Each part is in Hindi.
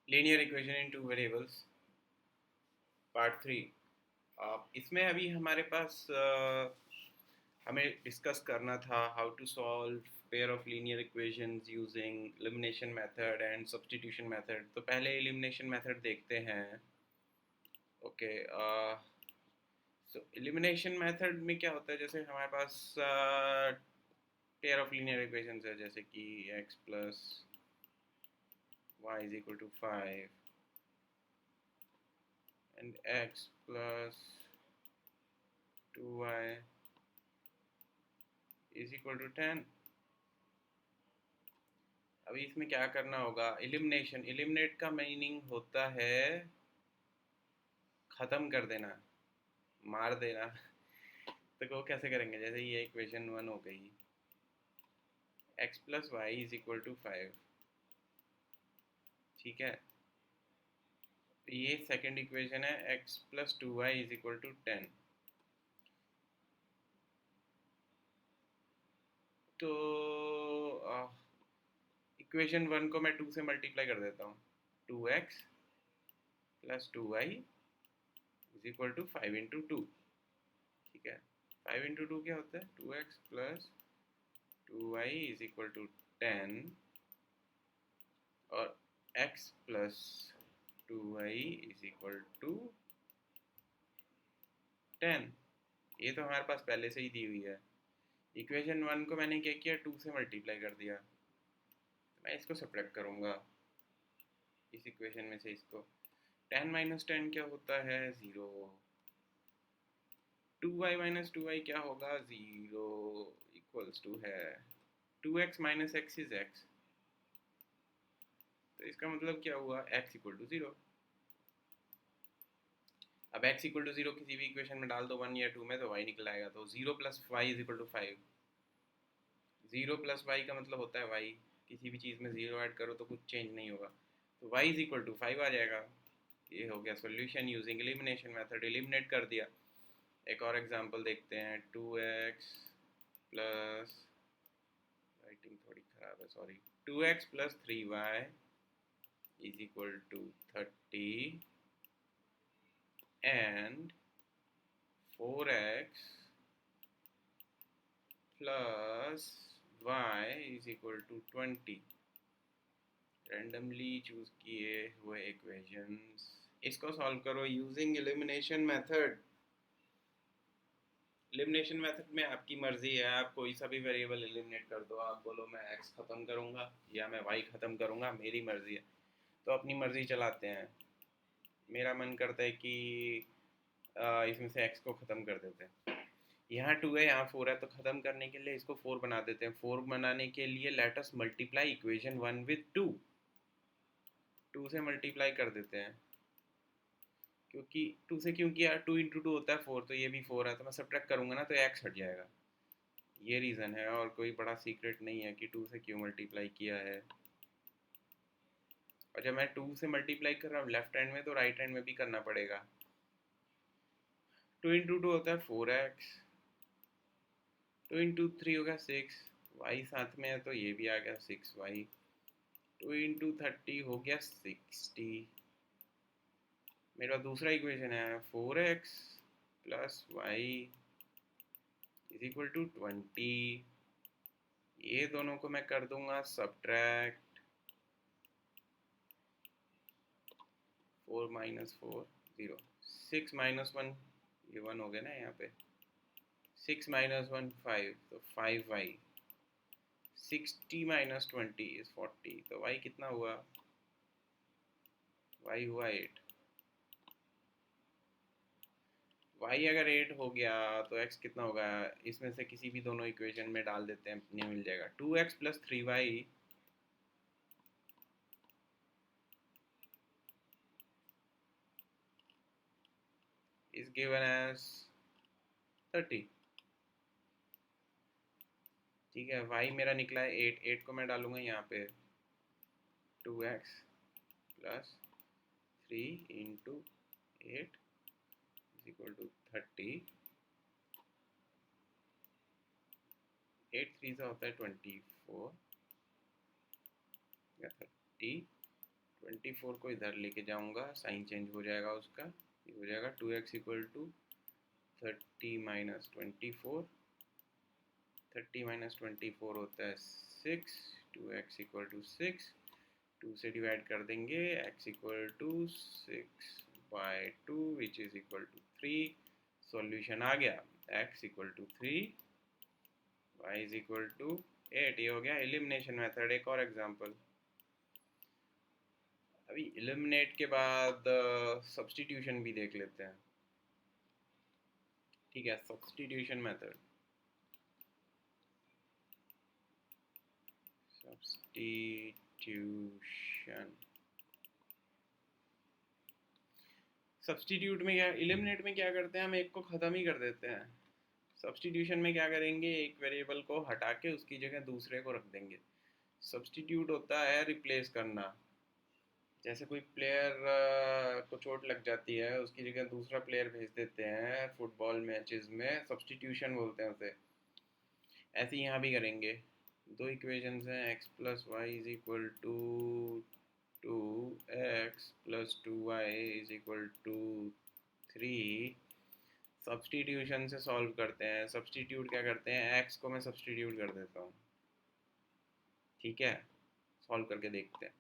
Linear equation in two variables part 3। इसमें अभी हमारे पास हमें डिस्कस करना था how to solve pair of linear equations using elimination method and substitution method. तो पहले एलिमिनेशन मेथड देखते हैं। ओके, सो एलिमिनेशन मेथड में क्या होता है, जैसे हमारे पास पेयर ऑफ लीनियर इक्वेशंस है, जैसे कि x plus y is equal to 5 and x plus 2y is equal to 10। अभी इसमें क्या करना होगा, एलिमिनेशन, एलिमिनेट का मीनिंग होता है ख़त्म कर देना, मार देना। तो वो कैसे करेंगे, जैसे ये इक्वेशन 1 हो गई, x plus y is equal to 5, ठीक है। तो ये सेकंड इक्वेशन है, x plus 2y is equal to 10। तो इक्वेशन 1 को मैं 2 से मल्टीप्लाई कर देता हूँ, 2x plus 2y is equal to 5 into 2, ठीक है। 5 इंटू 2 क्या होता है, 2x plus 2y is equal to 10, और x plus 2y is equal to 10। ये तो हमारे पास पहले से ही दी हुई है। इक्वेशन 1 को मैंने क्या किया, 2 से मल्टीप्लाई कर दिया। तो मैं इसको सब्ट्रैक्ट करूँगा इस इक्वेशन में से इसको। 10 माइनस 10 क्या होता है, 0। 2y माइनस 2y क्या होगा, 0 इक्वल्स टू है 2x minus x is x। तो इसका मतलब क्या हुआ, x इक्वल टू 0। अब x इक्वल टू 0 किसी भी इक्वेशन में डाल दो 1 या 2 में, तो y निकल आएगा। तो 0 plus y is equal to 5। 0 plus y का मतलब होता है y, किसी भी चीज़ में 0 ऐड करो तो कुछ चेंज नहीं होगा। तो y इज इक्वल टू 5 आ जाएगा। ये हो गया solution using elimination method, eliminate कर दिया। एक और एग्जांपल देखते हैं, 2x प्लस, राइटिंग थोड़ी ख़राब है sorry, 2x plus 3y is equal to 30 and 4x plus y is equal to 20। Randomly choose किए हुए इक्वेशंस, इसको सॉल्व करो using elimination method. Elimination method में आपकी मर्जी है, आप कोई सा भी वेरिएबल एलिमिनेट कर दो। आप बोलो मैं x ख़त्म करूँगा या मैं y ख़त्म करूँगा, मेरी मर्जी है। तो अपनी मर्जी चलाते हैं। मेरा मन करता है कि इसमें से x को ख़त्म कर देते हैं। यहाँ 2 है, यहाँ 4 है, तो ख़त्म करने के लिए इसको 4 बना देते हैं। 4 बनाने के लिए let us multiply equation 1 with 2। 2 से मल्टीप्लाई कर देते हैं, क्योंकि 2 से क्यों किया, 2 इंटू 2 होता है 4, तो ये भी 4 है, तो मैं सब्ट्रैक्ट करूँगा ना तो x हट जाएगा। ये रीज़न है, और कोई बड़ा सीक्रेट नहीं है कि 2 से क्यों मल्टीप्लाई किया है। और जब मैं 2 से मल्टीप्लाई कर रहा हूँ लेफ्ट हैंड में, तो राइट हैंड में भी करना पड़ेगा। 2 इंटू 2 होता है 4x, 2 इंटू 3 हो गया 6, y साथ में है तो ये भी आ गया 6y। 2 इंटू 30 हो गया 60। मेरा दूसरा इक्वेशन है 4x plus y is equal to 20। ये दोनों को मैं कर दूंगा सब्ट्रैक्ट, 4 माइनस 4 0, 6 माइनस 1, ये 1 हो गया ना यहाँ पे, 6 माइनस 1 5, तो 5y। 60 माइनस 20 इज 40, तो y कितना हुआ, y हुआ 8। y अगर 8 हो गया तो x कितना होगा, इसमें से किसी भी दोनों इक्वेशन में डाल देते हैं, अपने मिल जाएगा। 2x plus 3y is given as 30, ठीक है। y मेरा निकला है 8, 8 को मैं डालूंगा यहाँ पे, 2x plus 3 into 8 is equal to 30। 8 3 से होता है 24 या 30, 24 को इधर लेके जाऊंगा, साइन चेंज हो जाएगा उसका, ये हो जाएगा 2x equal to 30 minus 24, 30 minus 24 होता है 6, 2x इक्वल टू 6, 2 से डिवाइड कर देंगे, x equal to 6/2 which is equal to 3। Solution आ गया, x equal to 3, y is equal to 8। ये हो गया एलिमिनेशन मेथड। एक और एग्जांपल, अभी एलिमिनेट के बाद सब्स्टिट्यूशन भी देख लेते हैं। ठीक है, सब्स्टिट्यूशन मेथड, सब्स्टिट्यूट में क्या, एलिमिनेट में क्या करते हैं, हम एक को ख़त्म ही कर देते हैं। सब्स्टिट्यूशन में क्या करेंगे, एक वेरिएबल को हटा के उसकी जगह दूसरे को रख देंगे। सब्स्टिट्यूट होता है रिप्लेस करना। जैसे कोई प्लेयर को चोट लग जाती है, उसकी जगह दूसरा प्लेयर भेज देते हैं फुटबॉल मैचेस में, सब्स्टिट्यूशन बोलते हैं उसे। ऐसे यहाँ भी करेंगे। दो इक्वेशंस हैं, x plus y is equal to 2x plus 2y is equal to 3। Substitution से सॉल्व करते हैं। सब्स्टिट्यूट क्या करते हैं, x को मैं सब्स्टिट्यूट कर देता हूँ। ठीक है, सॉल्व करके देखते हैं।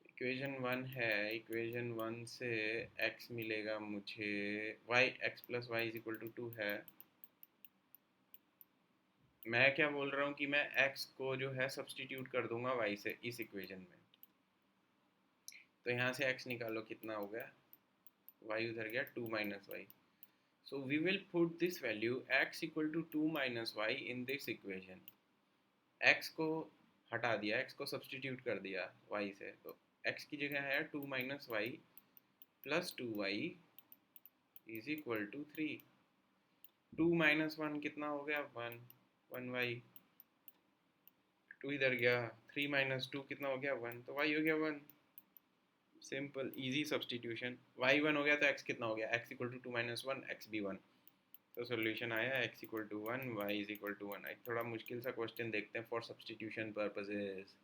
इक्वेशन 1 है, इक्वेशन 1 से x मिलेगा मुझे, y x plus y is equal to 2 है। मैं क्या बोल रहा हूँ कि मैं x को जो है सब्स्टिट्यूट कर दूंगा y से इस इक्वेशन में। तो यहाँ से x निकालो, कितना हो गया, y उधर गया 2 minus y. So we will put this value x equal to 2 minus y in this equation. x को हटा दिया, x को सब्स्टिट्यूट कर दिया y से, तो x की जगह है 2 minus y plus 2y is equal to 3। 2 minus 1 कितना हो गया, 1, 1y, 2 इधर गया, 3 माइनस 2 कितना हो गया, 1, तो y हो गया 1। Simple easy substitution. y1 हो गया तो x कितना हो गया, x equal to 2 minus 1, x भी 1। तो सोल्यूशन आया x equal to 1, y is equal to 1। एक थोड़ा मुश्किल सा क्वेश्चन देखते हैं for substitution purposes.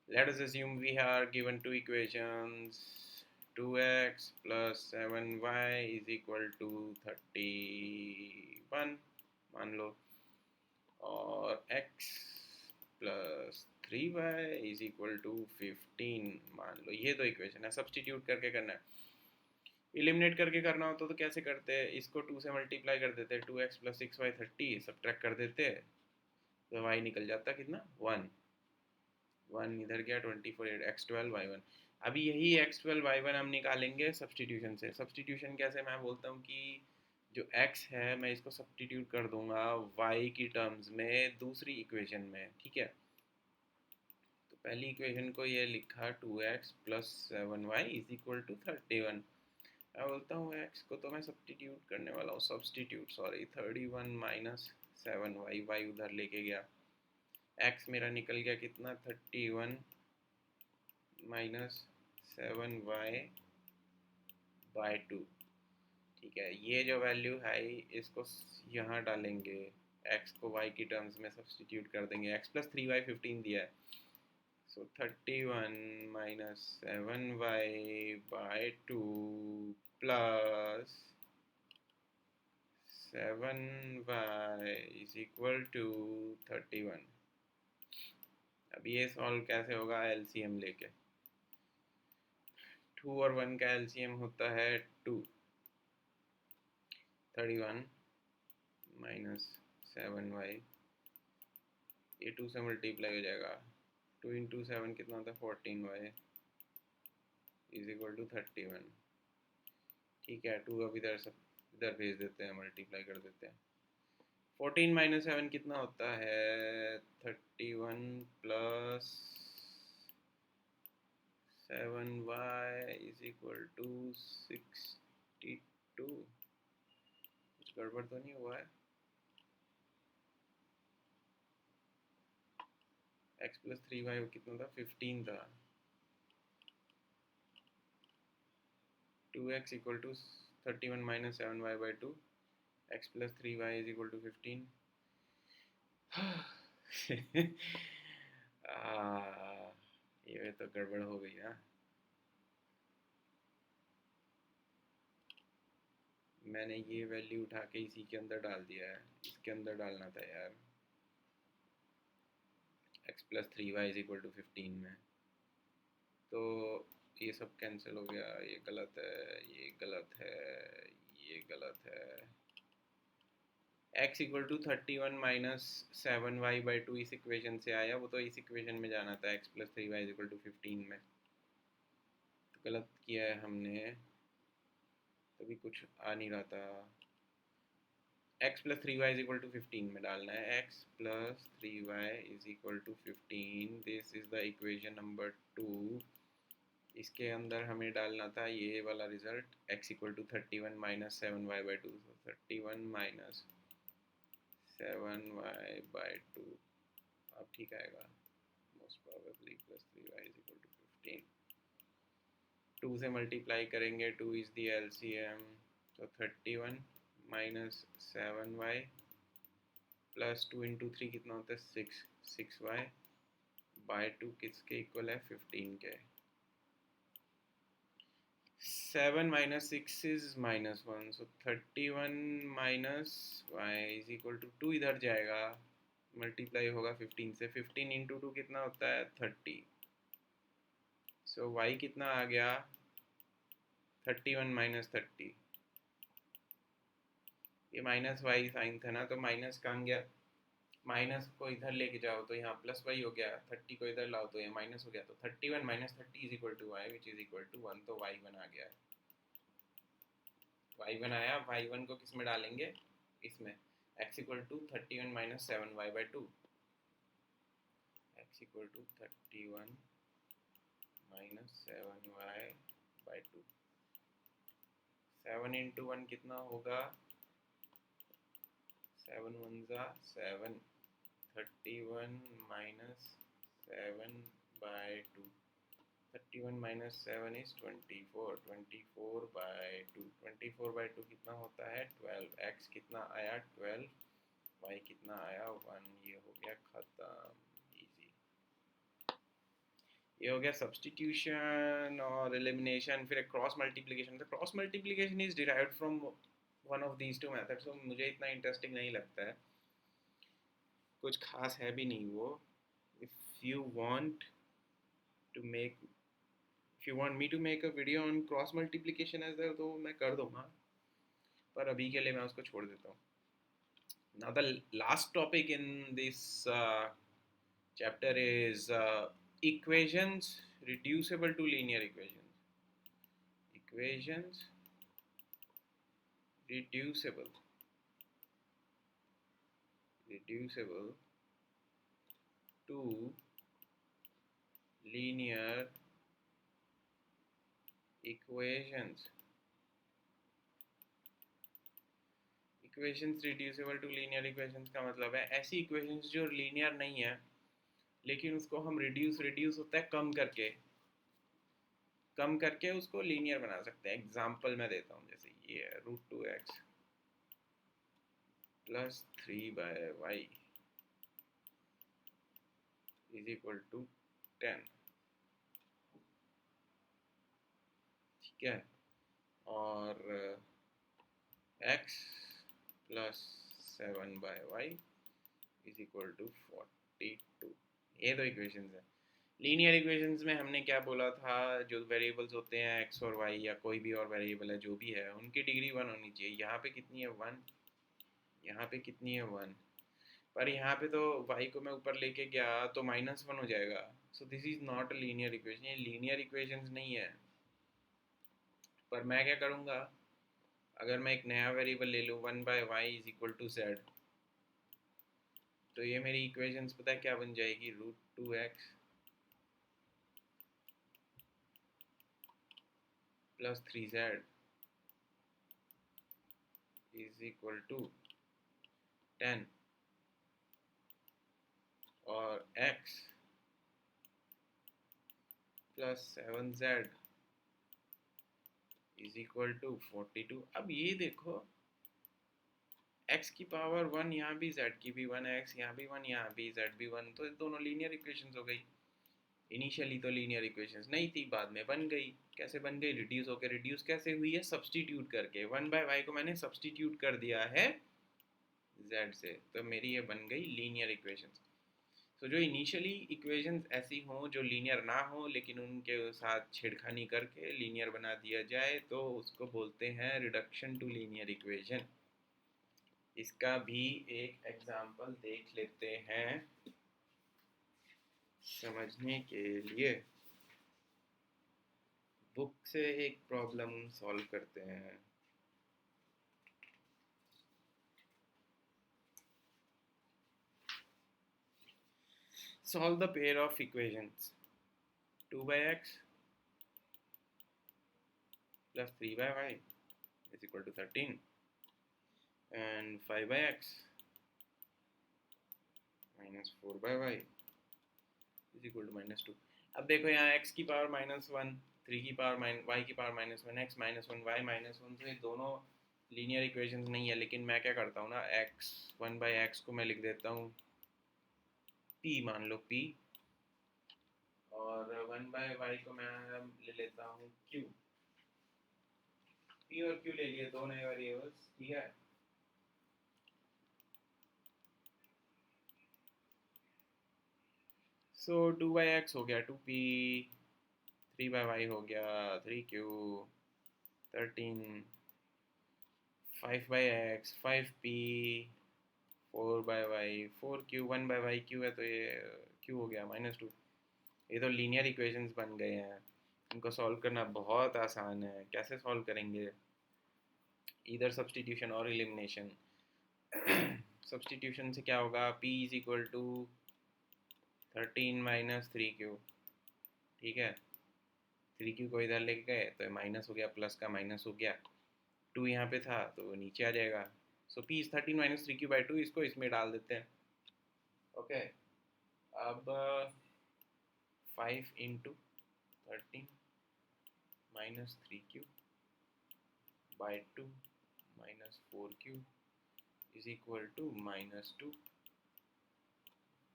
Let us assume we are given two equations, 2x plus 7y is equal to 31 मान लो, और x plus 3y is equal to 15 मान लो। ये दो इक्वेशन है, सब्स्टिट्यूट करके करना है। एलिमिनेट करके करना होता तो कैसे करते हैं, इसको 2 से मल्टीप्लाई कर देते, 2x प्लस 6y 30, सब्ट्रैक्ट कर देते, तो y निकल जाता कितना, 1, 1 इधर गया, 24, x 12 y1। अभी यही x 12 y1 हम निकालेंगे सब्स्टिट्यूशन से। सब्स्टिट्यूशन कैसे, मैं बोलता हूँ कि जो x है मैं इसको सब्स्टिट्यूट कर दूंगा y की टर्म्स में दूसरी इक्वेशन में। ठीक है, तो पहली इक्वेशन को ये लिखा 2x plus 7y is equal to 31। मैं बोलता हूँ x को तो मैं सब्स्टिट्यूट करने वाला हूँ, substitute sorry, 31 minus 7y, y उधर लेके गया, x मेरा निकल गया कितना, 31 माइनस 7y बाय 2। ठीक है, ये जो वैल्यू है इसको यहाँ डालेंगे, x को y की टर्म्स में सब्स्टिट्यूट कर देंगे, x प्लस 3y 15 दिया है, so 31 minus 7y by 2 plus 7y is equal to 31। अब ये सॉल्व कैसे होगा, एलसीएम लेके। 2 और 1 का एलसीएम होता है 2, 31 माइनस 7y, ये 2 से मल्टीप्लाई हो जाएगा, 2 इंटू 7 कितना होता है, 14y इज इक्वल टू 31। ठीक है, 2 अब इधर सब इधर भेज देते हैं, मल्टीप्लाई कर देते हैं। 14 माइनस 7 कितना होता है, 31 plus 7y is equal to 62। कुछ गड़बड़ तो नहीं हुआ है, x प्लस 3y कितना था, 15 था, 2x equal to 31 minus 7y by 2, x plus 3y is equal to 15। ये तो गड़बड़ हो गई ना। मैंने ये वैल्यू उठा के इसी के अंदर डाल दिया है, इसके अंदर डालना था यार, x plus 3y is equal to 15 में। तो ये सब कैंसिल हो गया, ये गलत है, ये गलत है, ये गलत है। x equal to 31 minus 7y by 2 इस इक्वेशन से आया, वो तो इस इक्वेशन में जाना था x plus 3y is equal to 15 में। तो गलत किया है हमने, तभी कुछ आ नहीं रहा था। x plus 3y is equal to 15 में डालना है, x plus 3y is equal to 15, this is the equation number 2। इसके अंदर हमें डालना था ये वाला result, x equal to 31 minus 7y by 2, 31 minus 7y by 2, अब ठीक आएगा, most probably plus 3y is equal to 15। 2 से मल्टीप्लाई करेंगे, 2 इज़ दी LCM, तो 31 माइनस 7y प्लस 2 इंटू 3 कितना होता है 6, 6y बाई 2 किसके इक्वल है 15 के। 7 minus 6 is -1, so 31 minus y is equal to 2 इधर जाएगा, मल्टीप्लाई होगा 15 से, 15 इंटू 2 कितना होता है 30, सो y कितना आ गया 31 माइनस 30। ये माइनस वाई साइन था ना, तो माइनस कहाँ गया, माइनस को इधर लेके जाओ तो यहाँ प्लस वाई हो गया, 30 को इधर लाओ तो ये माइनस हो गया, तो 31 minus 30 is equal to y which is equal to 1, तो वाई वन आ गया है। वाई वन आया, वाई वन को किस में डालेंगे, इसमें x equal to 31 minus 7y by 2, x equal to 31 minus 7y by 2, 7 into 1 कितना होगा 7 वन ज़ा 7, 31 minus 7 by 2, 31 minus 7 is 24, 24 by 2, 24 by 2 कितना होता है 12, x कितना आया 12, y कितना आया 1, ये हो गया खत्म, इजी। ये हो गया सब्स्टिट्यूशन और एलिमिनेशन। फिर एक क्रॉस मल्टीप्लिकेशन, तो cross multiplication is derived from one of these two methods, तो मुझे इतना इंटरेस्टिंग नहीं लगता है, कुछ खास है भी नहीं वो। If you want to make if you want me to make a video on cross multiplication as well, तो मैं कर दूंगा, पर अभी के लिए मैं उसको छोड़ देता हूँ। Now the last topic in this chapter is equations reducible to linear equations. Equations reducible to linear equations. Equations reducible to linear equations का मतलब है ऐसी equations जो linear नहीं है, लेकिन उसको हम reduce होता है कम करके उसको लीनियर बना सकते हैं। एग्जाम्पल मैं देता हूँ, जैसे ये है √2x plus 3/y is equal to 10, ठीक है, और x plus 7/y is equal to 42। ये दो इक्वेशंस है। लीनियर इक्वेशंस में हमने क्या बोला था, जो वेरिएबल्स होते हैं x और y या कोई भी और वेरिएबल है जो भी है, उनकी डिग्री 1 होनी चाहिए। यहाँ पे कितनी है 1, यहाँ पे कितनी है 1, पर यहाँ पे तो y को मैं ऊपर लेके गया तो -1 हो जाएगा। So this is not a linear equation, ये लीनियर इक्वेशंस नहीं है। पर मैं क्या करूँगा, अगर मैं एक नया वेरिएबल ले लूँ 1/y is equal to z, तो ये मेरी इक्वेशंस पता है क्या बन जाएगी, √2x plus 3z is equal to 10, और x plus 7z is equal to 42। अब ये देखो x की पावर 1, यहाँ भी z की भी 1, x यहाँ भी 1, यहाँ भी z भी 1, तो दोनों लीनियर इक्वेशंस हो गई। इनिशियली तो लीनियर इक्वेशंस नहीं थी, बाद में बन गई। कैसे बन गई? रिड्यूस होकर। रिड्यूस कैसे हुई है? सब्सटीट्यूट करके। 1/y को मैंने सब्सटीट्यूट कर दिया है z से, तो मेरी ये बन गई लीनियर इक्वेशंस। तो जो इनिशियली इक्वेशंस ऐसी हों जो लीनियर ना हो, लेकिन उनके साथ छेड़खानी करके लीनियर बना दिया जाए, तो उसको बोलते हैं रिडक्शन टू लीनियर इक्वेशन। इसका भी एक एग्जांपल देख लेते हैं समझने के लिए। बुक से एक प्रॉब्लम सॉल्व करते हैं। Solve the pair of equations 2/x plus 3/y is equal to 13 and 5/x minus 4/y is equal to -2। अब देखो यहाँ x की पावर -1, 3 की पावर y की पावर -1, x -1, y -1, तो ये दोनों लीनियर इक्वेशंस नहीं है। लेकिन मैं क्या करता हूँ ना, 1/x को मैं लिख देता हूँ p, मान लो p, और 1/y को मैं ले लेता हूँ q। p और q ले लिए, दो नए वेरिएबल्स, ठीक है। सो 2/x हो गया 2p, 3/y हो गया 3q 13, 5/x 5p, 4/y 4q, 1/y q है तो ये q हो गया -2। ये तो लीनियर इक्वेशंस बन गए हैं। इनको सॉल्व करना बहुत आसान है। कैसे सॉल्व करेंगे? इधर सब्सटीट्यूशन और एलिमिनेशन। सब्सटीट्यूशन से क्या होगा? p is equal to 13 - 3q, ठीक है। 3q को इधर लेके गए तो माइनस हो गया, प्लस का माइनस हो गया, 2 यहाँ पे था तो वो नीचे आ जाएगा। सो p इज 13 - 3q/2, इसको इसमें डाल देते हैं। ओके, अब 5 × 13 - 3q/2 - 4q is equal to -2।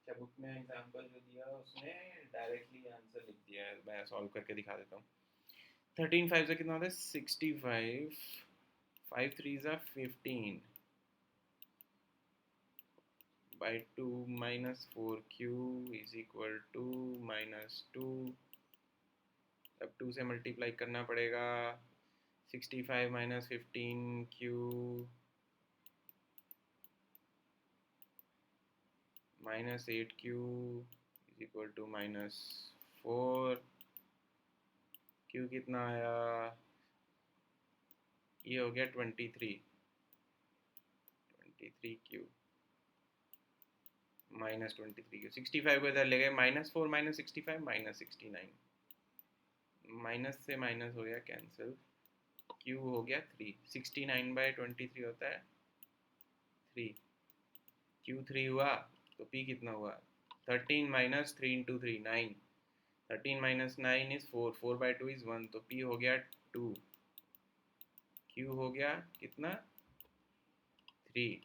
Book में एग्जाम्पल जो दिया उसने डायरेक्टली आंसर लिख दिया है, मैं सॉल्व करके दिखा देता हूँ। 13 5 से कितना होता है? 65, 5 3 15 by 2 - 4q is equal to -2। अब 2 से मल्टीप्लाई करना पड़ेगा। 65 - 15q -8q is equal to -4। q कितना आया? ये हो गया 23q -23q। 65 को इधर ले गए, -4 - 65 -69, माइनस से माइनस हो गया कैंसिल। q हो गया 3, 69/23 होता है 3। q 3 हुआ तो p कितना हुआ? 13 - 3 × 3 9, 13 - 9 इज 4, 4/2 इज 1, तो p हो गया 2। q हो गया कितना? 3,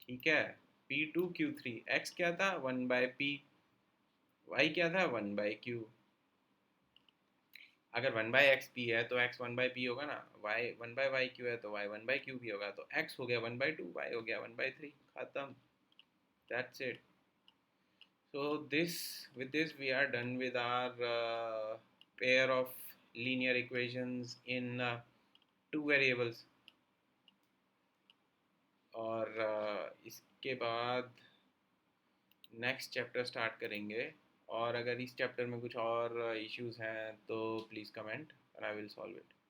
ठीक है। p2 q3, x क्या था? 1/p, y क्या था? 1/q। अगर 1/xp है तो x 1/p होगा ना, y 1/yq है तो y 1/q भी होगा, तो x हो गया 1/2, y हो गया 1/3, खत्म। That's it. So with this we are done with our pair of linear equations in 2 variables। और इसके बाद नेक्स्ट चैप्टर स्टार्ट करेंगे। और अगर इस चैप्टर में कुछ और इश्यूज हैं तो please comment and I will solve it।